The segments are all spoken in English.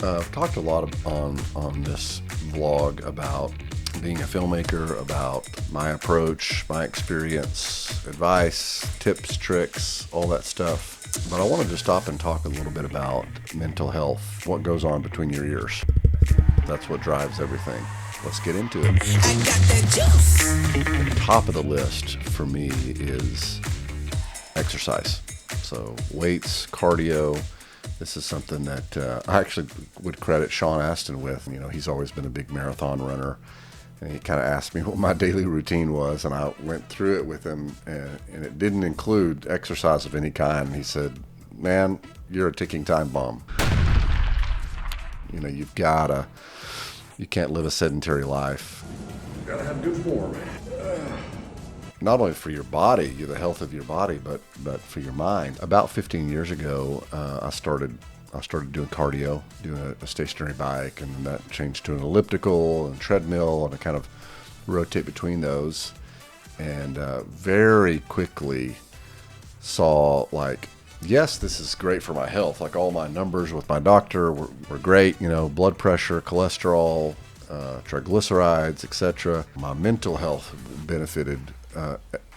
I've talked a lot on this vlog about being a filmmaker, about my approach, my experience, advice, tips, tricks, all that stuff. But I wanted to stop and talk a little bit about mental health, what goes on between your ears. That's what drives everything. Let's get into it. I got that juice. Top of the list for me is exercise. So weights, cardio. This is something that I actually would credit Sean Astin with. You know, he's always been a big marathon runner. And he kind of asked me what my daily routine was, and I went through it with him, and it didn't include exercise of any kind. And he said, man, you're a ticking time bomb. You know, you can't live a sedentary life. You gotta have good form. Not only for your body, the health of your body, but for your mind. About 15 years ago, I started doing cardio, doing a stationary bike, and that changed to an elliptical and treadmill, and I kind of rotate between those. And very quickly saw, like, yes, this is great for my health. Like, all my numbers with my doctor were great, you know, blood pressure, cholesterol, triglycerides, etc. My mental health benefited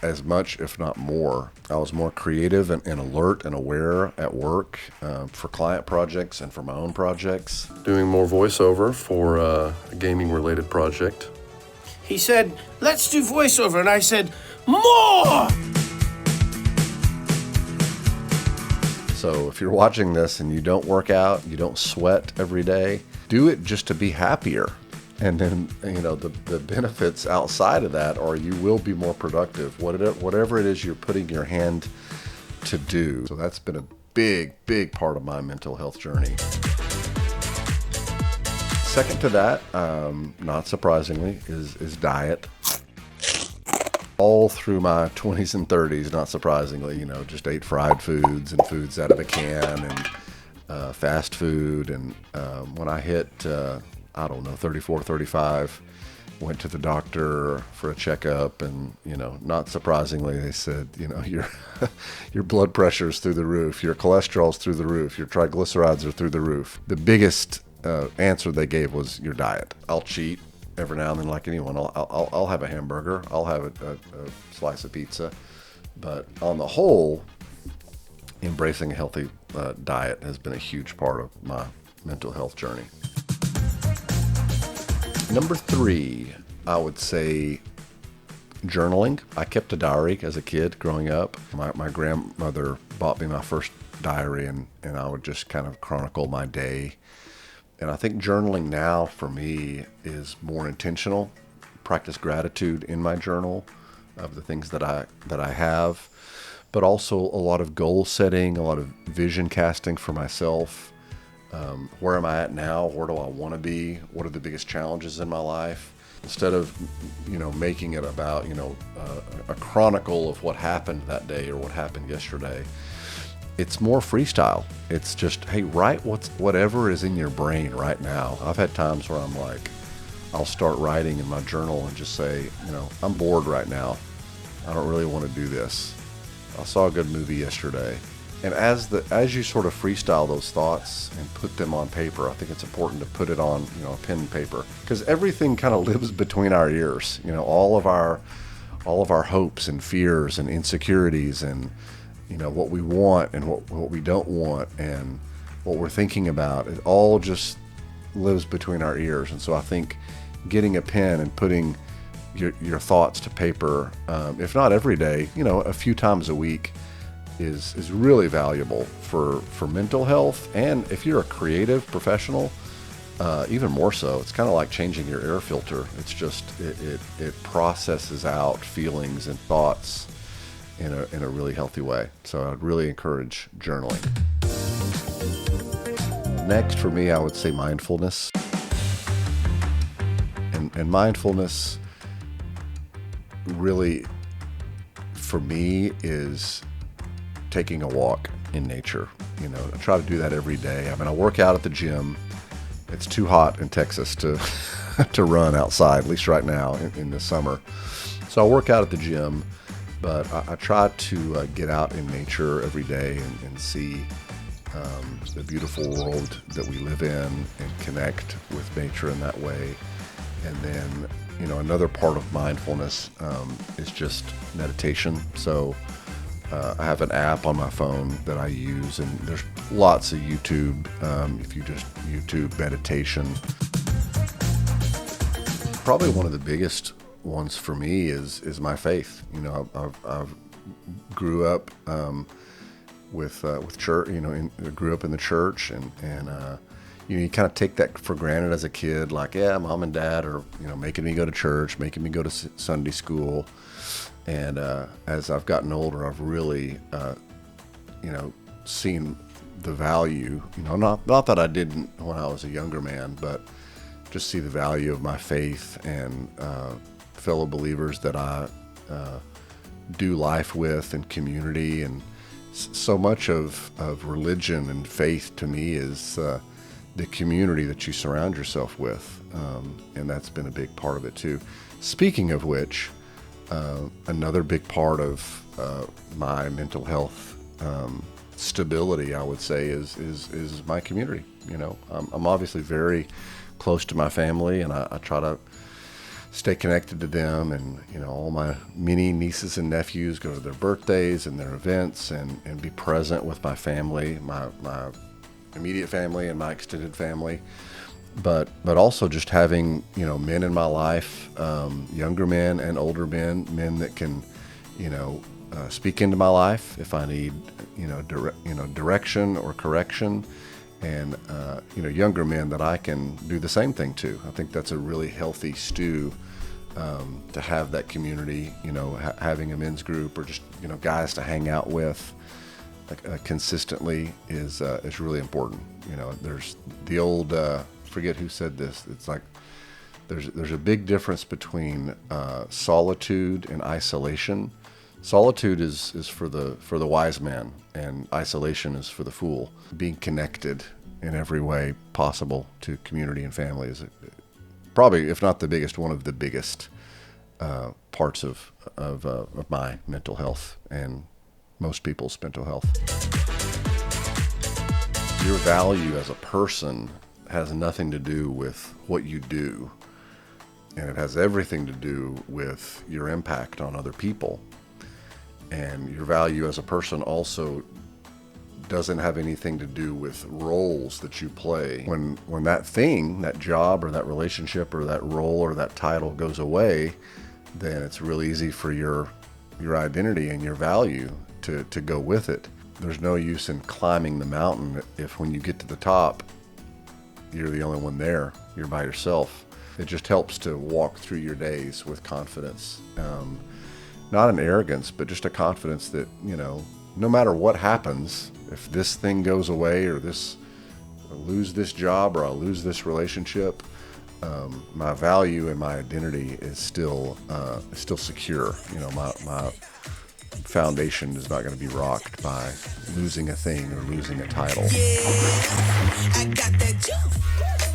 as much, if not more. I was more creative and alert and aware at work for client projects and for my own projects. Doing more voiceover for a gaming-related project. He said, let's do voiceover, and I said, more! So if you're watching this and you don't work out, you don't sweat every day, do it just to be happier. And then, you know, the benefits outside of that are you will be more productive, whatever it is you're putting your hand to do. So that's been a big part of my mental health journey. Second to that, not surprisingly, is diet. All through my 20s and 30s, not surprisingly, you know, just ate fried foods and foods out of a can and fast food. And when I hit... 34, 35, went to the doctor for a checkup, and, you know, not surprisingly, they said, you know, your blood pressure's through the roof, your cholesterol's through the roof, your triglycerides are through the roof. The biggest answer they gave was your diet. I'll cheat every now and then, like anyone. I'll have a hamburger, I'll have a slice of pizza, but on the whole, embracing a healthy diet has been a huge part of my mental health journey. Number 3, I would say journaling. I kept a diary as a kid growing up. My grandmother bought me my first diary, and I would just kind of chronicle my day. And I think journaling now for me is more intentional. Practice gratitude in my journal of the things that I have, but also a lot of goal setting, a lot of vision casting for myself. Where am I at now? Where do I want to be? What are the biggest challenges in my life? Instead of, you know, making it about, you know, a chronicle of what happened that day or what happened yesterday, it's more freestyle. It's just, hey, write whatever is in your brain right now. I've had times where I'm like, I'll start writing in my journal and just say, you know, I'm bored right now. I don't really want to do this. I saw a good movie yesterday. And as you sort of freestyle those thoughts and put them on paper, I think it's important to put it on, you know, a pen and paper, because everything kind of lives between our ears. You know, all of our hopes and fears and insecurities, and, you know, what we want and what we don't want and what we're thinking about, it all just lives between our ears. And so I think getting a pen and putting your thoughts to paper, if not every day, you know, a few times a week, is really valuable for mental health. And if you're a creative professional, even more so. It's kind of like changing your air filter. It's just it processes out feelings and thoughts in a really healthy way. So I'd really encourage journaling. Next for me, I would say mindfulness. And mindfulness really, for me, is taking a walk in nature. You know, I try to do that every day. I mean, I work out at the gym. It's too hot in Texas to to run outside, at least right now in the summer. So I work out at the gym, but I try to get out in nature every day and see the beautiful world that we live in and connect with nature in that way. And then, another part of mindfulness is just meditation. So I have an app on my phone that I use, and there's lots of YouTube. If you just YouTube meditation, probably one of the biggest ones for me is my faith. I've grew up with church. Grew up in the church, and you kind of take that for granted as a kid. Like, yeah, mom and dad are making me go to church, making me go to Sunday school. And as I've gotten older, I've really seen the value. Not that I didn't when I was a younger man, but just see the value of my faith and fellow believers that I do life with and community. And so much of religion and faith to me is the community that you surround yourself with, and that's been a big part of it too. Speaking of which, another big part of my mental health stability, I would say, is my community. I'm obviously very close to my family, and I try to stay connected to them. And all my many nieces and nephews, go to their birthdays and their events, and be present with my family, my immediate family and my extended family. But also just having men in my life, younger men and older men that can speak into my life if I need direction or correction, and younger men that I can do the same thing to. I think that's a really healthy stew, to have that community. Having a men's group or just guys to hang out with consistently is really important. There's the old forget who said this. It's like there's a big difference between solitude and isolation. Solitude is for the wise man, and isolation is for the fool. Being connected in every way possible to community and family is probably, if not the biggest, one of the biggest parts of my mental health and most people's mental health. Your value as a person has nothing to do with what you do, and it has everything to do with your impact on other people. And your value as a person also doesn't have anything to do with roles that you play. When that thing, that job or that relationship or that role or that title goes away, then it's really easy for your identity and your value to go with it. There's no use in climbing the mountain if when you get to the top, you're the only one there. You're by yourself. It just helps to walk through your days with confidence. Not an arrogance, but just a confidence that, no matter what happens, if this thing goes away or I lose this job or I lose this relationship, my value and my identity is still secure. My foundation is not going to be rocked by losing a thing or losing a title. Yeah, I got that juice.